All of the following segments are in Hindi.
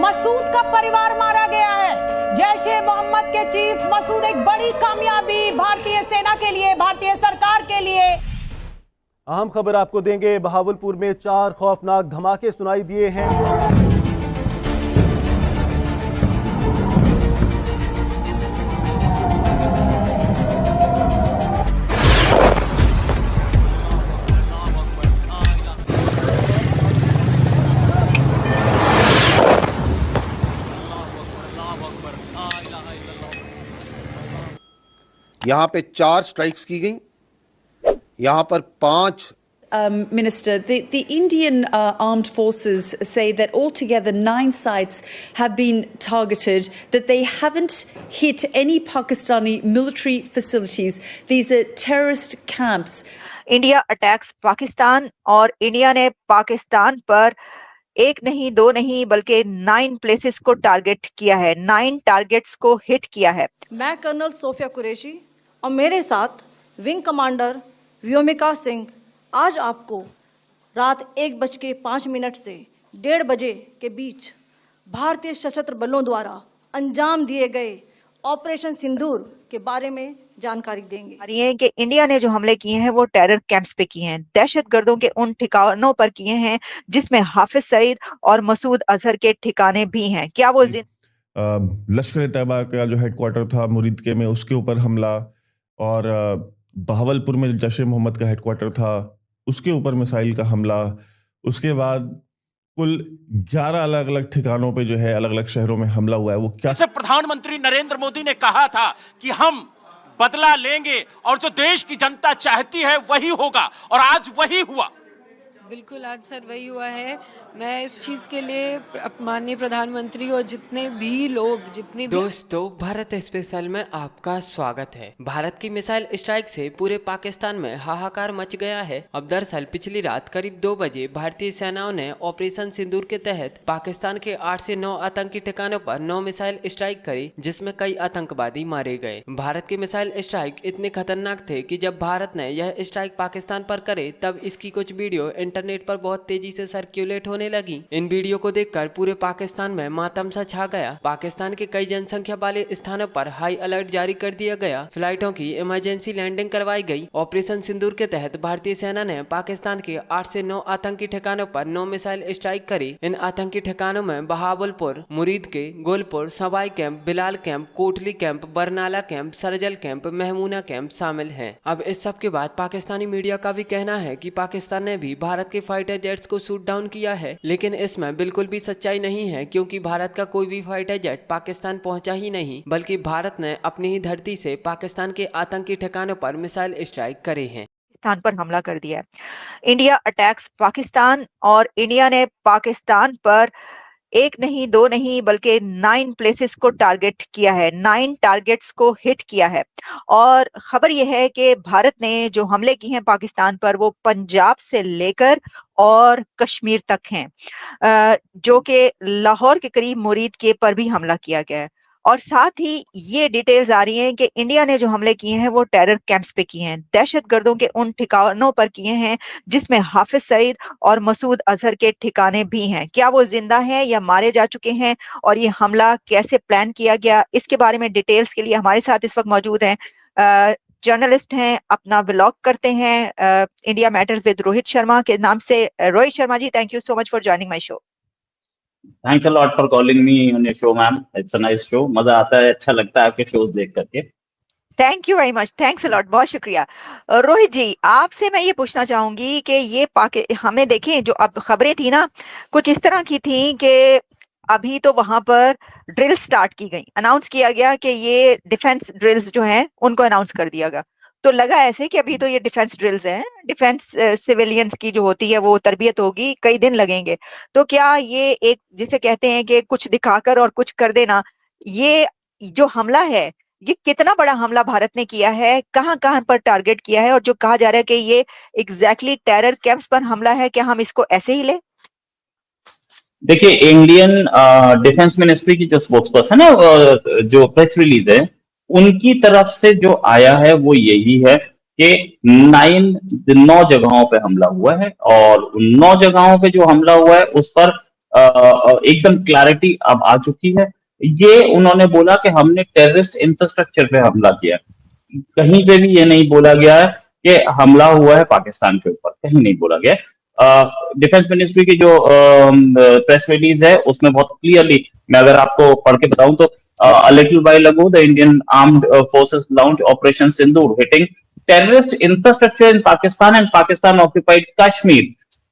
मसूद का परिवार मारा गया है। जैश ए मोहम्मद के चीफ मसूद एक बड़ी कामयाबी भारतीय सेना के लिए, भारतीय सरकार के लिए। अहम खबर आपको देंगे, बहावलपुर में 4 खौफनाक धमाके सुनाई दिए हैं। यहाँ पे 4 स्ट्राइक्स की गई, यहाँ पर 5 Minister, the Indian armed forces say that altogether 9 sites have been targeted, that they haven't hit any Pakistani military facilities. These are terrorist camps. India attacks Pakistan, और इंडिया ने पाकिस्तान पर एक नहीं, 2 नहीं, बल्कि 9 प्लेसेस को टारगेट किया है, 9 टारगेट्स को हिट किया है। मैं कर्नल सोफिया कुरैशी और मेरे साथ विंग कमांडर व्योमिका सिंह आज आपको रात 1:05 से 1:30 बजे के बीच भारतीय सशस्त्र बलों द्वारा अंजाम दिए गए ऑपरेशन सिंदूर के बारे में जानकारी देंगे। ये कि इंडिया ने जो हमले किए हैं वो टेरर कैंप्स पे किए हैं, दहशतगर्दों के उन ठिकानों पर किए हैं जिसमें हाफिज सईद और मसूद अजहर के ठिकाने भी हैं। क्या वो लश्कर तैयबा का जो हेडक्वार्टर था मुरीद के में, उसके ऊपर हमला, और बहावलपुर में जैश ए मोहम्मद का हेडक्वार्टर था उसके ऊपर मिसाइल का हमला, उसके बाद कुल 11 अलग अलग ठिकानों पे जो है अलग अलग शहरों में हमला हुआ है। वो क्या प्रधानमंत्री नरेंद्र मोदी ने कहा था कि हम बदला लेंगे और जो देश की जनता चाहती है वही होगा, और आज वही हुआ। बिल्कुल, आज सर वही हुआ है। मैं इस चीज़ के लिए माननीय प्रधानमंत्री और जितने भी लोग दोस्तों, भारत स्पेशल में आपका स्वागत है। भारत की मिसाइल स्ट्राइक से पूरे पाकिस्तान में हाहाकार मच गया है। अब दरअसल पिछली रात करीब 2 बजे भारतीय सेनाओं ने ऑपरेशन सिंदूर के तहत पाकिस्तान के 8 से 9 आतंकी ठिकानों पर 9 मिसाइल स्ट्राइक करी, जिसमें कई आतंकवादी मारे गए। भारत के मिसाइल स्ट्राइक इतने खतरनाक थे कि जब भारत ने यह स्ट्राइक पाकिस्तान पर करे तब इसकी कुछ वीडियो इंटरनेट पर बहुत तेजी से सर्कुलेट होने लगी। इन वीडियो को देखकर पूरे पाकिस्तान में मातम सा छा गया। पाकिस्तान के कई जनसंख्या वाले स्थानों पर हाई अलर्ट जारी कर दिया गया। फ्लाइटों की इमरजेंसी लैंडिंग करवाई गई। ऑपरेशन सिंदूर के तहत भारतीय सेना ने पाकिस्तान के 8 से 9 आतंकी ठिकानों पर 9 मिसाइल स्ट्राइक करी। इन आतंकी ठिकानों में Bahawalpur, Muridke, Golpur, Sawai camp, Bilal camp, Kotli camp, Barnala camp, Sarjal camp, Mehmoona camp शामिल हैं। अब इस सब के बाद पाकिस्तानी मीडिया का भी कहना है कि पाकिस्तान ने भी भारत के फाइटर जेट्स को शूट डाउन किया है, लेकिन इसमें बिल्कुल भी सच्चाई नहीं है, क्योंकि भारत का कोई भी फाइटर जेट पाकिस्तान पहुंचा ही नहीं, बल्कि भारत ने अपनी ही धरती से पाकिस्तान के आतंकी ठिकानों पर मिसाइल स्ट्राइक करे हैं, स्थान पर हमला कर दिया है। इंडिया अटैक्स पाकिस्तान, और इंडिया ने पाकिस्तान पर एक नहीं, 2 नहीं, बल्कि 9 प्लेसेस को टारगेट किया है, 9 टारगेट्स को हिट किया है। और खबर यह है कि भारत ने जो हमले किए हैं पाकिस्तान पर वो पंजाब से लेकर और कश्मीर तक हैं, जो कि लाहौर के करीब मुरीद के पर भी हमला किया गया है। और साथ ही ये डिटेल्स आ रही हैं कि इंडिया ने जो हमले किए हैं वो टेरर कैंप्स पे किए हैं, दहशतगर्दों के उन ठिकानों पर किए हैं जिसमें हाफिज सईद और मसूद अजहर के ठिकाने भी हैं। क्या वो जिंदा हैं या मारे जा चुके हैं, और ये हमला कैसे प्लान किया गया, इसके बारे में डिटेल्स के लिए हमारे साथ इस वक्त मौजूद हैं जर्नलिस्ट हैं, अपना व्लॉग करते हैं India matters with Rohit Sharma के नाम से। Rohit Sharma ji, thank you so much for joining my show. Thanks a lot for calling me on your show ma'am, it's a nice show, मजा आता है, अच्छा लगता है आपके शोज देख करके। Thank you very much, thanks a lot, बहुत शुक्रिया। रोहित जी, आपसे मैं ये पूछना चाहूंगी कि ये हमें देखें जो अब खबरें थी ना, कुछ इस तरह की थी कि अभी तो वहां पर ड्रिल स्टार्ट की गई, अनाउंस किया गया कि ये डिफेंस ड्रिल्स जो हैं उनको अनाउंस कर दिया गया। तो लगा ऐसे कि अभी तो ये डिफेंस ड्रिल्स हैं, डिफेंस सिविलियंस की जो होती है वो तरबियत होगी, कई दिन लगेंगे। तो क्या ये एक जिसे कहते हैं कि कुछ दिखाकर और कुछ कर देना, ये जो हमला है ये कितना बड़ा हमला भारत ने किया है, कहां कहां पर टारगेट किया है, और जो कहा जा रहा है कि ये एग्जैक्टली टेरर कैंप्स पर हमला है, क्या हम इसको ऐसे ही ले? देखिए, इंडियन डिफेंस मिनिस्ट्री की जो स्पोक्सपर्सन है, जो प्रेस रिलीज है, उनकी तरफ से जो आया है वो यही है कि 9 जगहों पे हमला हुआ है, और उन 9 जगहों पे जो हमला हुआ है उस पर एकदम क्लैरिटी अब आ चुकी है। ये उन्होंने बोला कि हमने टेररिस्ट इंफ्रास्ट्रक्चर पे हमला किया, कहीं पे भी ये नहीं बोला गया है कि हमला हुआ है पाकिस्तान के ऊपर, कहीं नहीं बोला गया। डिफेंस मिनिस्ट्री की जो प्रेस रिलीज है उसमें बहुत क्लियरली, मैं अगर आपको पढ़ के बताऊं तो a little while ago the Indian armed forces launched Operation Sindoor, hitting terrorist infrastructure in Pakistan and Pakistan occupied Kashmir,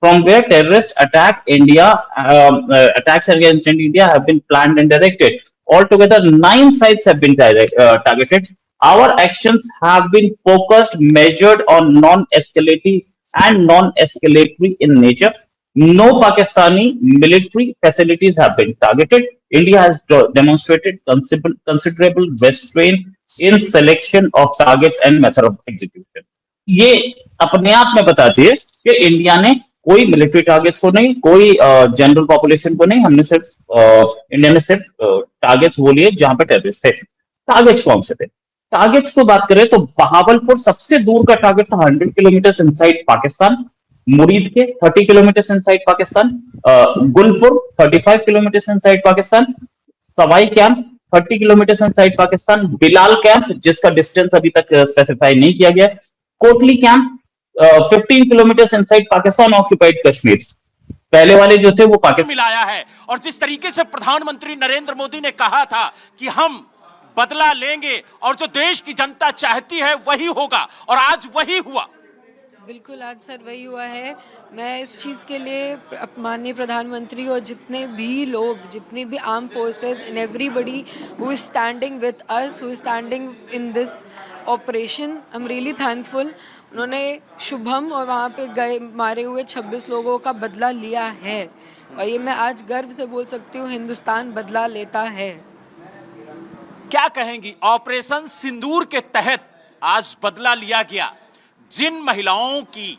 from where terrorist attacks against India have been planned and directed. Altogether 9 sites have been targeted. Our actions have been focused, measured on non-escalating and non-escalatory in nature. No Pakistani military facilities have been targeted. India has demonstrated considerable restraint in selection of targets and method of execution. ये अपने आप में बताती है कि इंडिया ने कोई मिलिट्री टारगेट्स को नहीं, कोई जनरल पॉपुलेशन को नहीं, हमने सिर्फ इंडिया ने सिर्फ टारगेट्स वो लिए जहां पे टेररिस्ट थे। टारगेट्स कौन से थे? टारगेट्स को बात करें तो बहावलपुर सबसे दूर का टारगेट था 100 किलोमीटर इनसाइड पाकिस्तान, मुरीद के 30 kilometre inside Pakistan, Gulpur 35 kilometre inside Pakistan, Sawai camp 30 kilometre inside Pakistan, Bilal camp जिसका डिस्टेंस अभी तक स्पेसिफाई नहीं किया गया, Kotli camp 15 kilometre inside Pakistan occupied Kashmir. पहले वाले जो थे वो पाकिस्तान मिलाया है। और जिस तरीके से प्रधानमंत्री नरेंद्र मोदी ने कहा था कि हम बदला लेंगे और जो देश की जनता चाहती है वही होगा, और आज वही हुआ। बिल्कुल, आज सर वही हुआ है। मैं इस चीज़ के लिए माननीय प्रधानमंत्री और जितने भी लोग, जितने भी arm forces and everybody who is standing with us, who is standing in this operation, I am really thankful. उन्होंने शुभम और वहाँ पे गए मारे हुए 26 लोगों का बदला लिया है, और ये मैं आज गर्व से बोल सकती हूँ, हिंदुस्तान बदला लेता है। क्या कहेंगी? ऑपरेशन सिंदूर के तहत आज बदला लिया गया। जिन महिलाओं की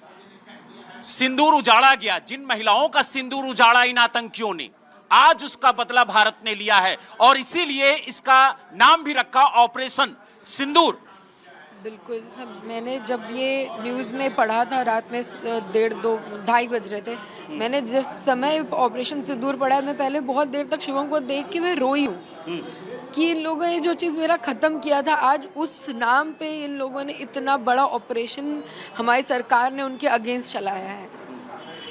सिंदूर उजाड़ा गया, जिन महिलाओं का सिंदूर उजाड़ा इन आतंकियों ने, आज उसका बदला भारत ने लिया है, और इसीलिए इसका नाम भी रखा ऑपरेशन सिंदूर। बिल्कुल सब, मैंने जब ये न्यूज़ में पढ़ा था रात में 1:30-2:30 बज रहे थे, मैंने जिस समय ऑपरेशन सिंदूर पढ़ा है, मैं पहले बहुत देर तक शुभम को देख के मैं रोई हूँ कि इन लोगों ने जो चीज़ मेरा ख़त्म किया था, आज उस नाम पे इन लोगों ने इतना बड़ा ऑपरेशन हमारी सरकार ने उनके अगेंस्ट चलाया है।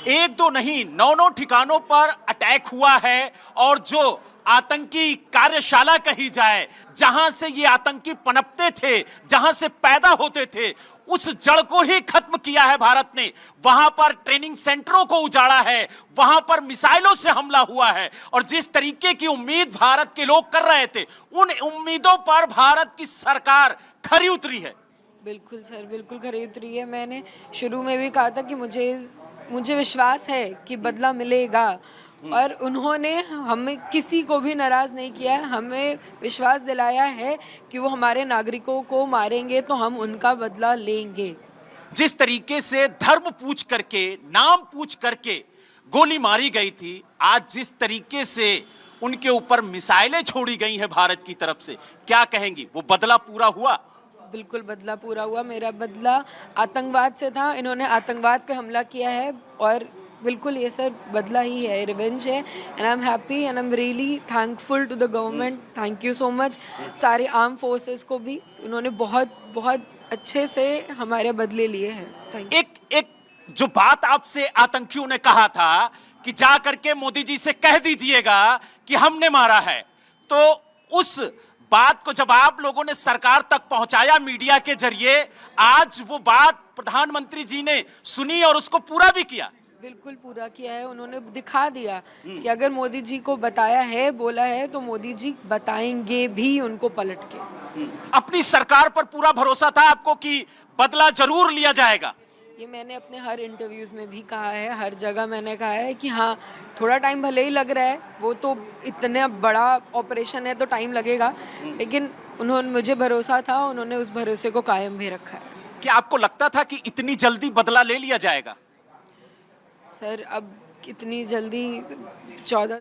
1-2 नहीं, 9 ठिकानों पर अटैक हुआ है, और जो आतंकी कार्यशाला कही जाए, जहां से ये आतंकी पनपते थे, जहां से पैदा होते थे, उस जड़ को ही खत्म किया है भारत ने। वहां पर ट्रेनिंग सेंटरों को उजाड़ा है, वहां पर मिसाइलों से हमला हुआ है, और जिस तरीके की उम्मीद भारत के लोग कर रहे थे, उन उम्मीदों पर भारत की सरकार खरी उतरी है। बिल्कुल सर, बिल्कुल खरी उतरी है। मैंने शुरू में भी कहा था कि मुझे विश्वास है कि बदला मिलेगा, और उन्होंने हमें किसी को भी नाराज़ नहीं किया, हमें विश्वास दिलाया है कि वो हमारे नागरिकों को मारेंगे तो हम उनका बदला लेंगे। जिस तरीके से धर्म पूछ करके, नाम पूछ करके गोली मारी गई थी, आज जिस तरीके से उनके ऊपर मिसाइलें छोड़ी गई हैं भारत की तरफ से, क्या कहेंगी? वो बदला पूरा हुआ? बिल्कुल बदला पूरा हुआ। मेरा बदला आतंकवाद से था, इन्होंने आतंकवाद पे हमला किया है, और बिल्कुल ये सर बदला ही है, रिवेंज है। And I am happy and I am really thankful to the government. Thank you so much. सारे आर्म फोर्सेस को भी उन्होंने बहुत बहुत अच्छे से हमारे बदले लिए हैं। Thank you. एक जो बात आपसे आतंकियों ने कहा था कि जा करके मोदी जी से कह दीजिएगा कि हमने मारा है, तो उस बात को जब आप लोगों ने सरकार तक पहुंचाया मीडिया के जरिए, आज वो बात प्रधानमंत्री जी ने सुनी और उसको पूरा भी किया। बिल्कुल पूरा किया है। उन्होंने दिखा दिया कि अगर मोदी जी को बताया है, बोला है, तो मोदी जी बताएंगे भी उनको पलट के। अपनी सरकार पर पूरा भरोसा था आपको कि बदला जरूर लिया जाएगा? ये मैंने अपने हर इंटरव्यूज में भी कहा है, हर जगह मैंने कहा है कि हाँ, थोड़ा टाइम भले ही लग रहा है, वो तो इतना बड़ा ऑपरेशन है तो टाइम लगेगा, लेकिन उन्होंने, मुझे भरोसा था, उन्होंने उस भरोसे को कायम भी रखा है। क्या आपको लगता था कि इतनी जल्दी बदला ले लिया जाएगा? सर अब कितनी जल्दी 14